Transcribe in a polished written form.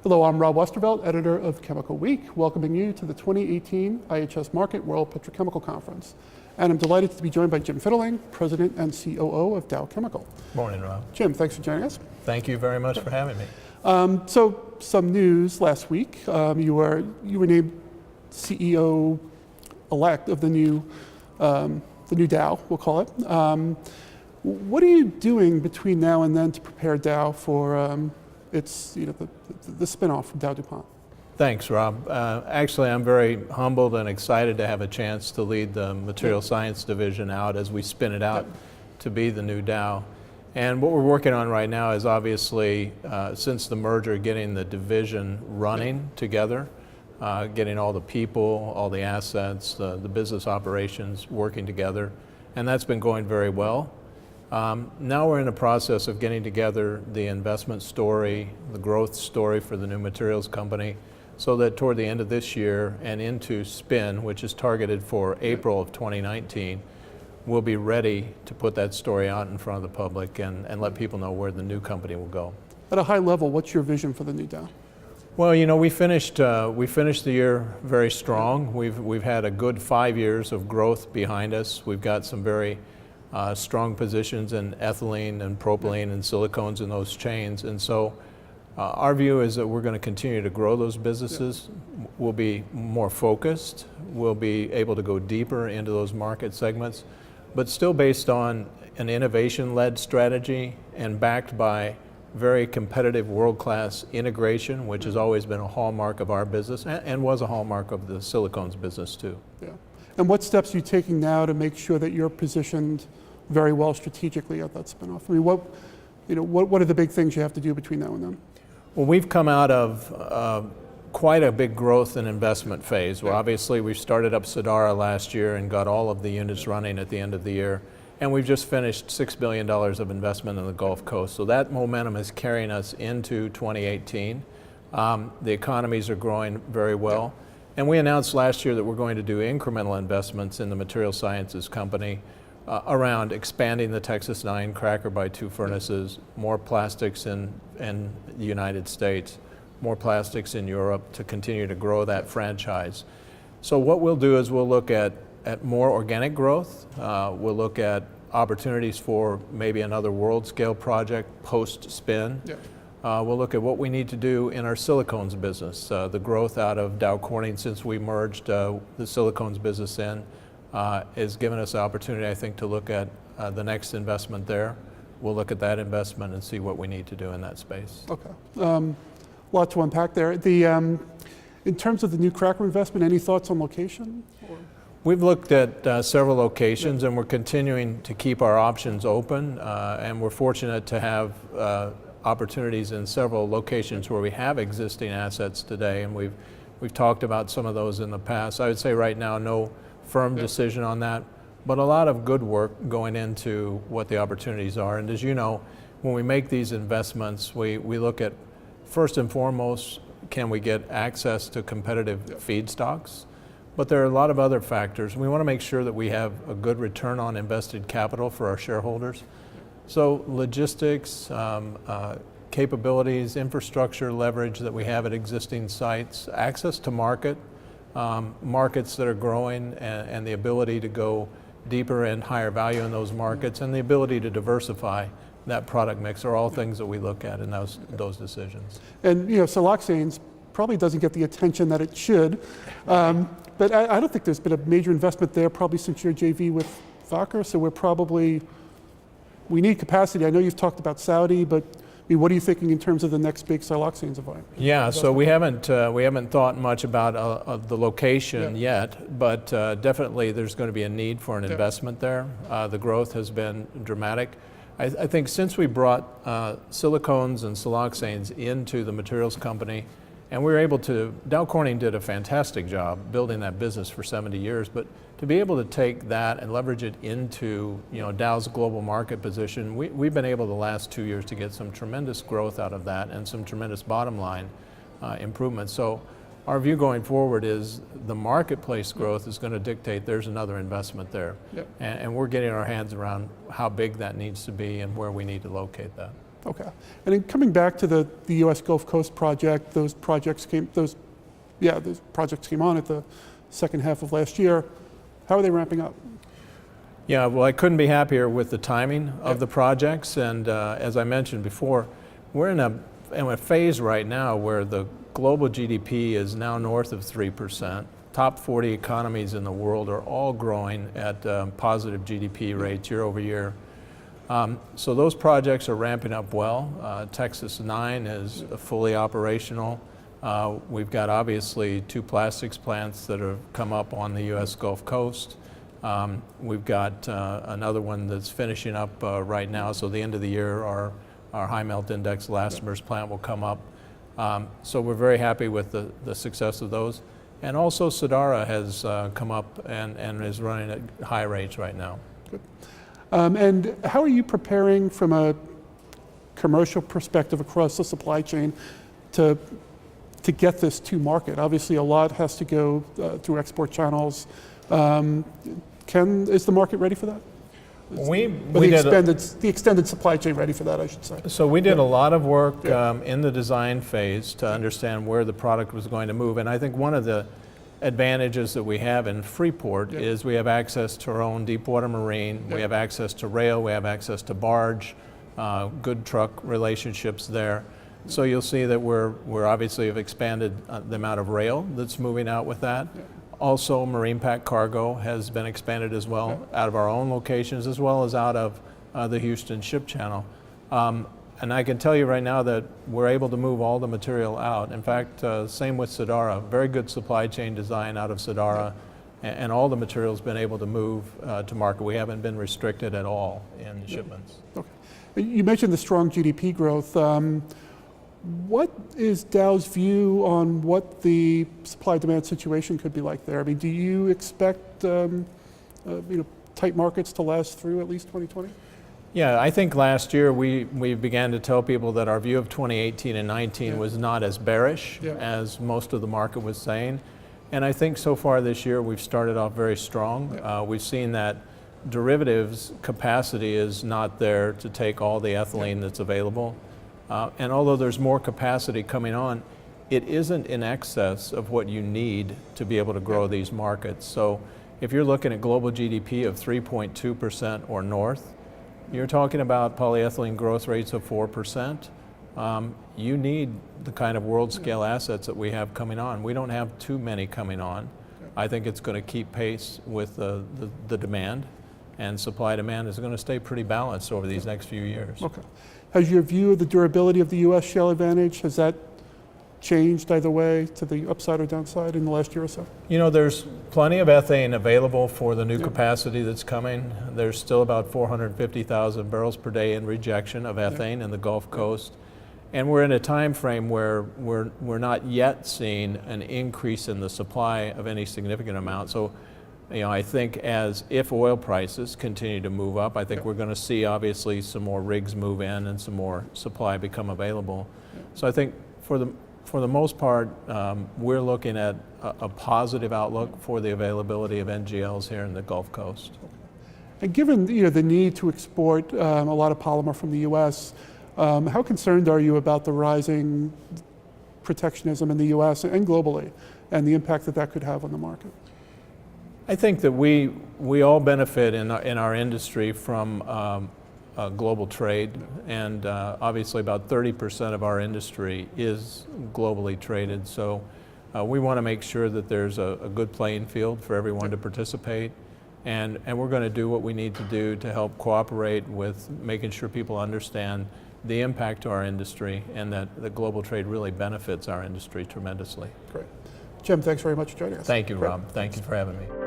Hello, I'm Rob Westervelt, editor of Chemical Week, welcoming you to the 2018 IHS Markit World Petrochemical Conference. And I'm delighted to be joined by Jim Fitterling, President and COO of Dow Chemical. Morning, Rob. Jim, thanks for joining us. Thank you very much for having me. So, some news last week. You were named CEO-elect of the new Dow, we'll call it. What are you doing between now and then to prepare Dow for its, the spinoff from Dow DuPont? Thanks, Rob. Actually, I'm very humbled and excited to have a chance to lead the Material Science Division out as we spin it out to be the new Dow. And what we're working on right now is obviously, since the merger, getting the division running together, getting all the people, all the assets, the business operations working together, and that's been going very well. Now we're in the process of getting together the investment story, the growth story for the new materials company, so that toward the end of this year and into spin, which is targeted for April of 2019, we'll be ready to put that story out in front of the public and let people know where the new company will go. At a high level, what's your vision for the new Dow? Well, we finished the year very strong. We've had a good 5 years of growth behind us. We've got some very strong positions in ethylene and propylene and silicones in those chains. And so our view is that we're going to continue to grow those businesses. We'll be more focused. We'll be able to go deeper into those market segments, but still based on an innovation-led strategy and backed by very competitive world-class integration, which has always been a hallmark of our business and was a hallmark of the silicones business too. Yeah. And what steps are you taking now to make sure that you're positioned very well strategically at that spinoff? I mean, what are the big things you have to do between now and then? Well, we've come out of quite a big growth and investment phase. Well, obviously we started up Sadara last year and got all of the units running at the end of the year. And we've just finished $6 billion of investment in the Gulf Coast. So that momentum is carrying us into 2018. The economies are growing very well. And we announced last year that we're going to do incremental investments in the Material Sciences Company around expanding the Texas 9 cracker by 2 furnaces, more plastics in the United States, more plastics in Europe to continue to grow that franchise. So what we'll do is we'll look at more organic growth. We'll look at opportunities for maybe another world-scale project post-spin. We'll look at what we need to do in our silicones business. The growth out of Dow Corning since we merged the silicones business in has given us the opportunity, I think, to look at the next investment there. We'll look at that investment and see what we need to do in that space. Okay. Lot to unpack there. In terms of the new cracker investment, any thoughts on location? We've looked at several locations and we're continuing to keep our options open and we're fortunate to have opportunities in several locations where we have existing assets today, and we've talked about some of those in the past. I would say right now no firm decision on that, but a lot of good work going into what the opportunities are. And as you know, when we make these investments, we look at first and foremost, can we get access to competitive feedstocks? But there are a lot of other factors. We want to make sure that we have a good return on invested capital for our shareholders. So logistics, capabilities, infrastructure leverage that we have at existing sites, access to markets that are growing and the ability to go deeper and higher value in those markets and the ability to diversify that product mix are all things that we look at in those decisions. And siloxanes probably doesn't get the attention that it should, but I don't think there's been a major investment there probably since your JV with Wacker, so we need capacity. I know you've talked about Saudi, but what are you thinking in terms of the next big siloxanes event? Yeah, so we haven't thought much about the location yet, but definitely there's going to be a need for an investment there. The growth has been dramatic. I think since we brought silicones and siloxanes into the materials company, and we were able to, Dow Corning did a fantastic job building that business for 70 years, but to be able to take that and leverage it into Dow's global market position, we've been able the last 2 years to get some tremendous growth out of that and some tremendous bottom line improvements. So our view going forward is the marketplace growth is going to dictate there's another investment there. And we're getting our hands around how big that needs to be and where we need to locate that. Okay. And then coming back to the U.S. Gulf Coast project, those projects came on at the second half of last year. How are they ramping up? Yeah, well, I couldn't be happier with the timing of the projects. And as I mentioned before, we're in a phase right now where the global GDP is now north of 3%. Top 40 economies in the world are all growing at positive GDP rates year over year. So those projects are ramping up well. Texas 9 is fully operational. We've got obviously 2 plastics plants that have come up on the U.S. Gulf Coast. We've got another one that's finishing up right now. So the end of the year, our high melt index elastomers plant will come up. So we're very happy with the success of those. And also Sadara has come up and is running at high rates right now. Good. And how are you preparing from a commercial perspective across the supply chain to get this to market? Obviously a lot has to go through export channels. Is the market ready for that? The extended supply chain ready for that, I should say. So we did a lot of work in the design phase to understand where the product was going to move. And I think one of the advantages that we have in Freeport is we have access to our own deep water marine, we have access to rail, we have access to barge, good truck relationships there. So you'll see that we're obviously have expanded the amount of rail that's moving out with that. Also, marine pack cargo has been expanded as well, out of our own locations as well as out of the Houston ship channel. And I can tell you right now that we're able to move all the material out. In fact, same with Sadara, very good supply chain design out of Sadara, and all the material's been able to move to market. We haven't been restricted at all in shipments. Okay. You mentioned the strong GDP growth. What is Dow's view on what the supply-demand situation could be like there? I mean, do you expect tight markets to last through at least 2020? Yeah, I think last year we began to tell people that our view of 2018 and 19 was not as bearish as most of the market was saying. And I think so far this year we've started off very strong. We've seen that derivatives capacity is not there to take all the ethylene that's available. And although there's more capacity coming on, it isn't in excess of what you need to be able to grow these markets. So if you're looking at global GDP of 3.2% or north, you're talking about polyethylene growth rates of 4%. You need the kind of world scale assets that we have coming on. We don't have too many coming on. I think it's going to keep pace with the demand, and supply demand is going to stay pretty balanced over these next few years. Okay. Has your view of the durability of the U.S. shale advantage, has that changed either way to the upside or downside in the last year or so? You know, there's plenty of ethane available for the new capacity that's coming. There's still about 450,000 barrels per day in rejection of ethane in the Gulf Coast. And we're in a time frame where we're not yet seeing an increase in the supply of any significant amount. So, you know, I think if oil prices continue to move up, I think we're going to see obviously some more rigs move in and some more supply become available. So I think for the most part, we're looking at a positive outlook for the availability of NGLs here in the Gulf Coast. And given the need to export a lot of polymer from the U.S., how concerned are you about the rising protectionism in the U.S. and globally, and the impact that could have on the market? I think that we all benefit in our industry from global trade, and obviously about 30% of our industry is globally traded. So we want to make sure that there's a good playing field for everyone to participate, and we're going to do what we need to do to help cooperate with making sure people understand the impact to our industry and that the global trade really benefits our industry tremendously. Great. Jim, thanks very much for joining us. Thank you, Rob. Thank you for having me.